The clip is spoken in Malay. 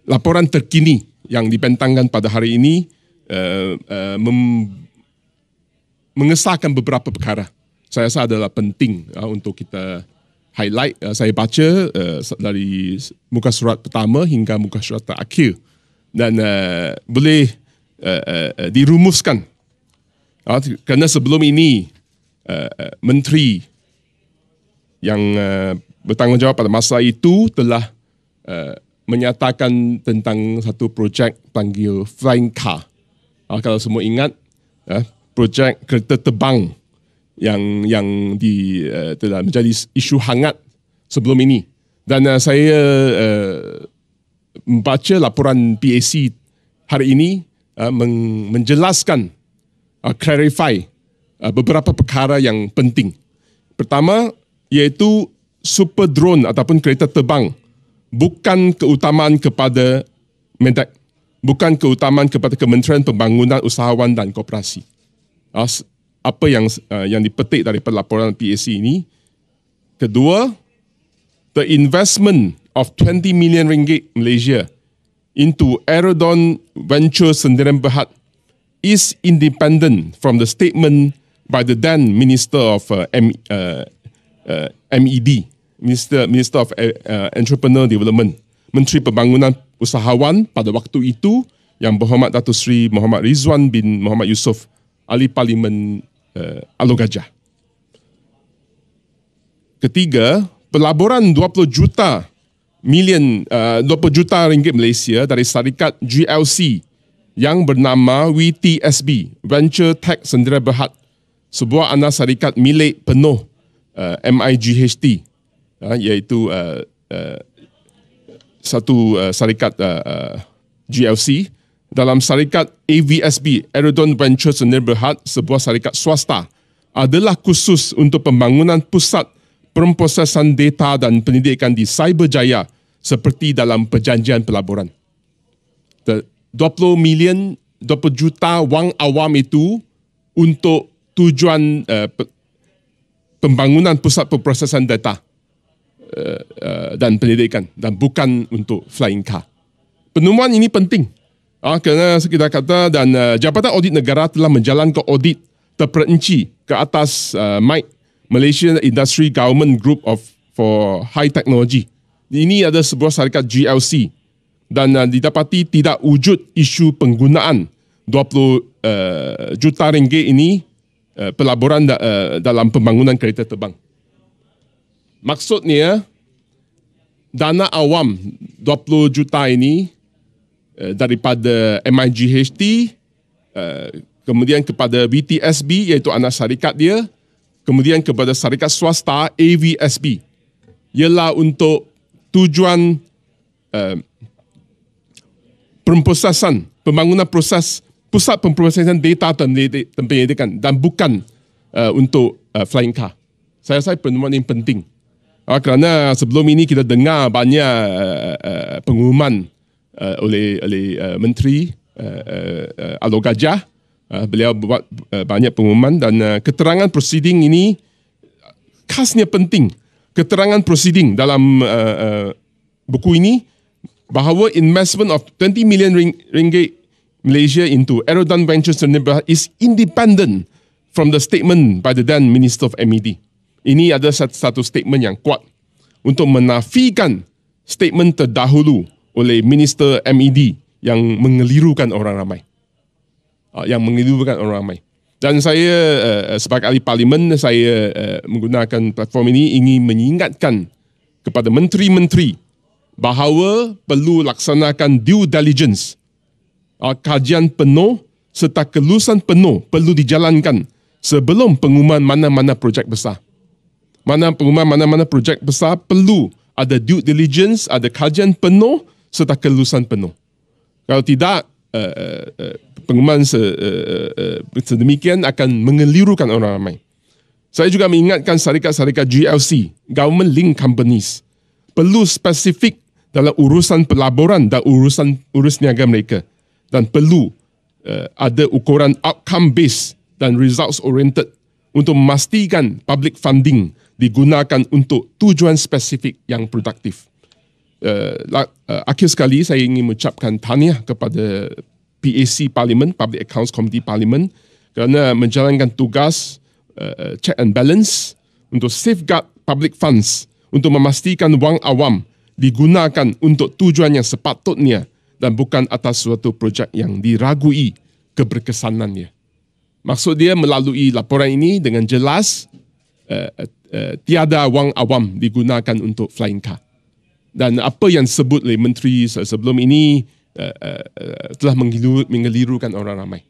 laporan terkini yang dibentangkan pada hari ini mengesahkan beberapa perkara. Saya rasa adalah penting untuk kita highlight. Saya baca dari muka surat pertama hingga muka surat terakhir dan boleh dirumuskan. Kerana sebelum ini menteri yang bertanggungjawab pada masa itu telah menyatakan tentang satu projek panggil Flying Car. Kalau semua ingat, projek kereta terbang yang telah menjadi isu hangat sebelum ini. Dan saya membaca laporan PAC hari ini menjelaskan, clarify beberapa perkara yang penting. Pertama, iaitu super drone ataupun kereta terbang bukan keutamaan kepada Medak, bukan keutamaan kepada Kementerian Pembangunan Usahawan dan Koperasi. Apa yang dipetik daripada laporan PAC ini. Kedua, the investment of 20 million ringgit Malaysia into Aerodon Venture Sdn Bhd is independent from the statement by the then Minister of MED, Minister of Entrepreneur Development, Menteri Pembangunan Usahawan pada waktu itu, yang berhormat Datuk Seri Muhammad Rizwan bin Muhammad Yusof, Ahli Parlimen Alor Gajah. Ketiga, pelaburan 20 juta ringgit Malaysia dari syarikat GLC yang bernama WTSB, Venture Tech Sdn Bhd, sebuah anak syarikat milik penuh MIGHT, iaitu satu syarikat GLC, dalam syarikat AVSB, Aerodon Venture Sdn Bhd, sebuah syarikat swasta, adalah khusus untuk pembangunan pusat pemprosesan data dan pendidikan di Cyberjaya seperti dalam perjanjian pelaburan. 20 juta wang awam itu untuk tujuan pembangunan pusat pemprosesan data dan pendidikan, dan bukan untuk Flying Car. Penemuan ini penting kerana kita kata, dan Jabatan Audit Negara telah menjalankan audit terperinci ke atas MIG, Malaysian Industry Government Group for High Technology. Ini adalah sebuah syarikat GLC dan didapati tidak wujud isu penggunaan 20 juta ringgit ini pelaburan dalam pembangunan kereta terbang. Maksudnya, dana awam 20 juta ini daripada MIGHT, kemudian kepada WTSB iaitu anak syarikat dia, kemudian kepada syarikat swasta AVSB, ialah untuk tujuan pembangunan proses pusat pemprosesan data dan pendidikan, dan bukan untuk Flying Car. Saya rasa penemuan ini penting. Kerana sebelum ini kita dengar banyak pengumuman oleh Menteri Alor Gajah. Beliau buat banyak pengumuman, dan keterangan proceeding ini khasnya penting. Keterangan proceeding dalam buku ini bahawa investment of 20 million ringgit Malaysia into Aerodon Ventures is independent from the statement by the then Minister of MED. Ini adalah satu statement yang kuat untuk menafikan statement terdahulu oleh Minister MED yang mengelirukan orang ramai. Dan saya sebagai ahli parlimen, saya menggunakan platform ini ingin mengingatkan kepada menteri-menteri bahawa perlu laksanakan due diligence. Kajian penuh serta kelulusan penuh perlu dijalankan sebelum pengumuman mana-mana projek besar. Mana-mana projek besar perlu ada due diligence, ada kajian penuh serta kelulusan penuh. Kalau tidak, pengumuman sedemikian akan mengelirukan orang ramai. Saya juga mengingatkan syarikat-syarikat GLC, Government Link Companies, perlu spesifik dalam urusan pelaburan dan urus niaga mereka, dan perlu ada ukuran outcome based dan results oriented untuk memastikan public funding digunakan untuk tujuan spesifik yang produktif. Akhir sekali saya ingin mengucapkan tahniah kepada PAC Parlimen, Public Accounts Committee Parlimen, kerana menjalankan tugas check and balance untuk safeguard public funds, untuk memastikan wang awam digunakan untuk tujuan yang sepatutnya dan bukan atas suatu projek yang diragui keberkesanannya. Maksud dia melalui laporan ini dengan jelas tiada wang awam digunakan untuk flying car. Dan apa yang disebut oleh menteri sebelum ini telah mengelirukan orang ramai.